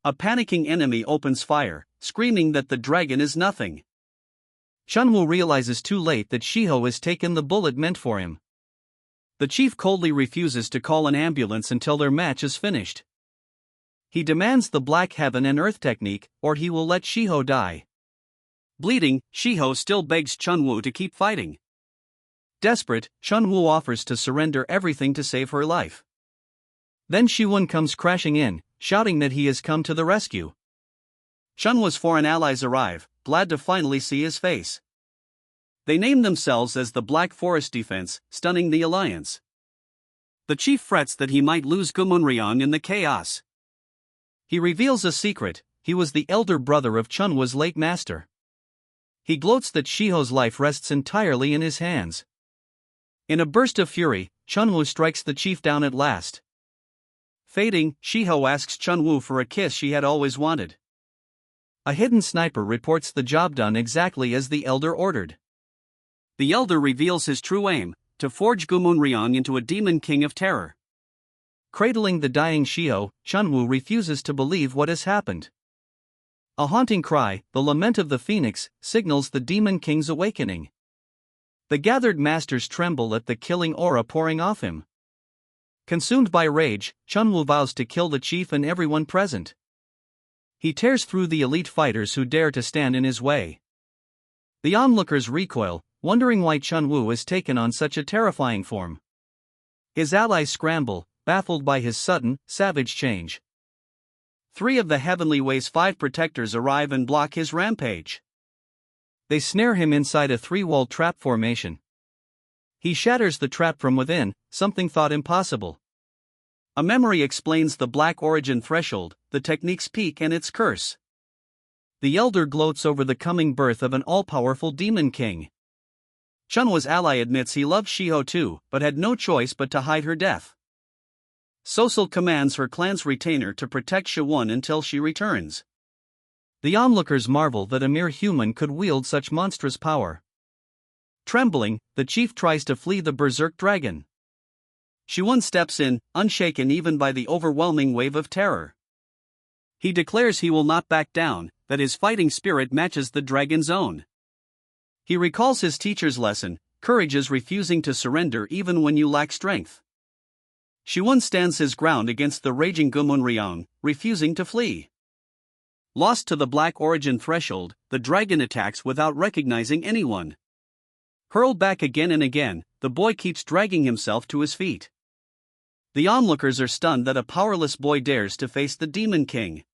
A panicking enemy opens fire, screaming that the dragon is nothing. Chunwoo realizes too late that Shiho has taken the bullet meant for him. The chief coldly refuses to call an ambulance until their match is finished. He demands the Black Heaven and Earth technique, or he will let Shiho die. Bleeding, Shiho still begs Chunwoo to keep fighting. Desperate, Chunwoo offers to surrender everything to save her life. Then Shiwon comes crashing in, shouting that he has come to the rescue. Chunwoo's foreign allies arrive, glad to finally see his face. They name themselves as the Black Forest Defense, stunning the alliance. The chief frets that he might lose Gumunryong in the chaos. He reveals a secret: he was the elder brother of Chunwoo's late master. He gloats that Shiho's life rests entirely in his hands. In a burst of fury, Chunwoo strikes the chief down at last. Fading, Shiho asks Chunwoo for a kiss she had always wanted. A hidden sniper reports the job done exactly as the elder ordered. The elder reveals his true aim: to forge Gumunryong into a demon king of terror. Cradling the dying Shiho, Chunwoo refuses to believe what has happened. A haunting cry, the lament of the phoenix, signals the demon king's awakening. The gathered masters tremble at the killing aura pouring off him. Consumed by rage, Chunwoo vows to kill the chief and everyone present. He tears through the elite fighters who dare to stand in his way. The onlookers recoil, wondering why Chunwoo has taken on such a terrifying form. His allies scramble, baffled by his sudden, savage change. 3 of the Heavenly Way's 5 protectors arrive and block his rampage. They snare him inside a 3-wall trap formation. He shatters the trap from within, something thought impossible. A memory explains the Black Origin Threshold, the technique's peak and its curse. The elder gloats over the coming birth of an all-powerful demon king. Chunwoo's ally admits he loved Shiho too, but had no choice but to hide her death. Sosul commands her clan's retainer to protect Shiwon until she returns. The onlookers marvel that a mere human could wield such monstrous power. Trembling, the chief tries to flee the berserk dragon. Shiwon steps in, unshaken even by the overwhelming wave of terror. He declares he will not back down, that his fighting spirit matches the dragon's own. He recalls his teacher's lesson: courage is refusing to surrender even when you lack strength. Shiwon stands his ground against the raging Gumunryong, refusing to flee. Lost to the Black Origin Threshold, the dragon attacks without recognizing anyone. Hurled back again and again, the boy keeps dragging himself to his feet. The onlookers are stunned that a powerless boy dares to face the Demon King.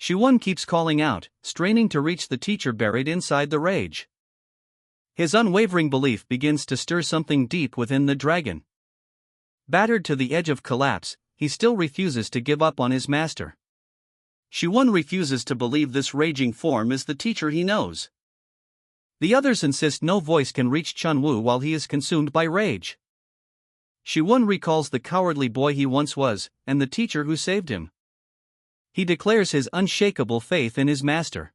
Shiwon keeps calling out, straining to reach the teacher buried inside the rage. His unwavering belief begins to stir something deep within the dragon. Battered to the edge of collapse, he still refuses to give up on his master. Shiwon refuses to believe this raging form is the teacher he knows. The others insist no voice can reach Chunwoo while he is consumed by rage. Shiwon recalls the cowardly boy he once was, and the teacher who saved him. He declares his unshakable faith in his master.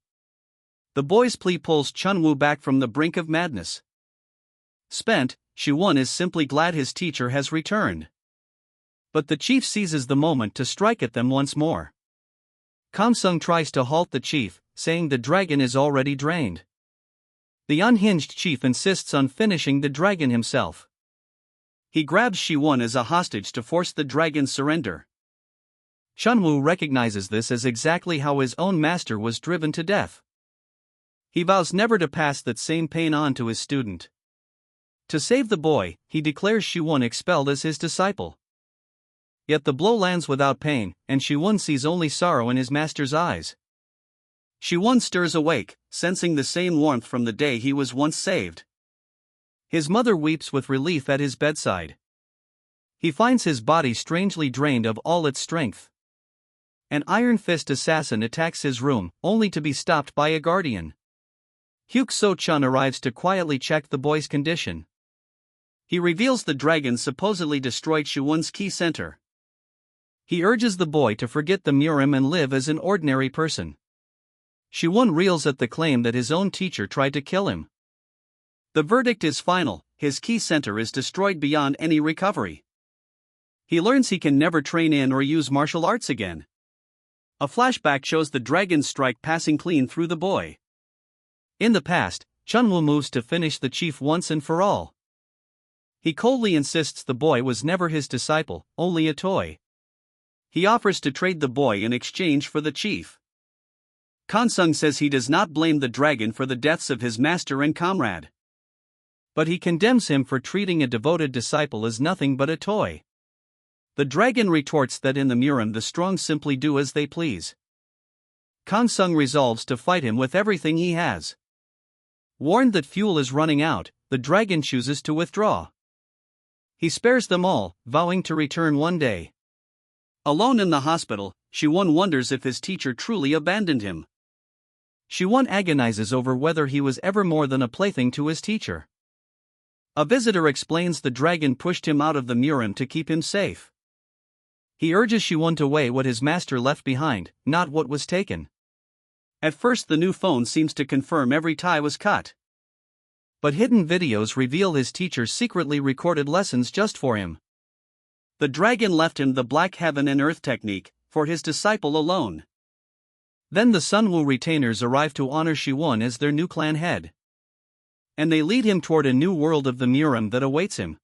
The boy's plea pulls Chunwoo back from the brink of madness. Spent, Shiwon is simply glad his teacher has returned. But the chief seizes the moment to strike at them once more. Kamsung tries to halt the chief, saying the dragon is already drained. The unhinged chief insists on finishing the dragon himself. He grabs Shiwon as a hostage to force the dragon's surrender. Chunwoo recognizes this as exactly how his own master was driven to death. He vows never to pass that same pain on to his student. To save the boy, he declares Shiwon expelled as his disciple. Yet the blow lands without pain, and Shiwon sees only sorrow in his master's eyes. Shiwon stirs awake, sensing the same warmth from the day he was once saved. His mother weeps with relief at his bedside. He finds his body strangely drained of all its strength. An Iron Fist assassin attacks his room, only to be stopped by a guardian. Hyuk So-chun arrives to quietly check the boy's condition. He reveals the dragon supposedly destroyed Shiwon's ki center. He urges the boy to forget the Murim and live as an ordinary person. Shiwon reels at the claim that his own teacher tried to kill him. The verdict is final: his ki center is destroyed beyond any recovery. He learns he can never train in or use martial arts again. A flashback shows the dragon's strike passing clean through the boy. In the past, Chunwoo moves to finish the chief once and for all. He coldly insists the boy was never his disciple, only a toy. He offers to trade the boy in exchange for the chief. Kansung says he does not blame the dragon for the deaths of his master and comrade. But he condemns him for treating a devoted disciple as nothing but a toy. The dragon retorts that in the Murim the strong simply do as they please. Kansung resolves to fight him with everything he has. Warned that fuel is running out, the dragon chooses to withdraw. He spares them all, vowing to return one day. Alone in the hospital, Shiwon wonders if his teacher truly abandoned him. Shiwon agonizes over whether he was ever more than a plaything to his teacher. A visitor explains the dragon pushed him out of the Murim to keep him safe. He urges Shiwon to weigh what his master left behind, not what was taken. At first the new phone seems to confirm every tie was cut. But hidden videos reveal his teacher secretly recorded lessons just for him. The dragon left him the black heaven and earth technique, for his disciple alone. Then the Sunwoo retainers arrive to honor Shiwon as their new clan head. And they lead him toward a new world of the Murim that awaits him.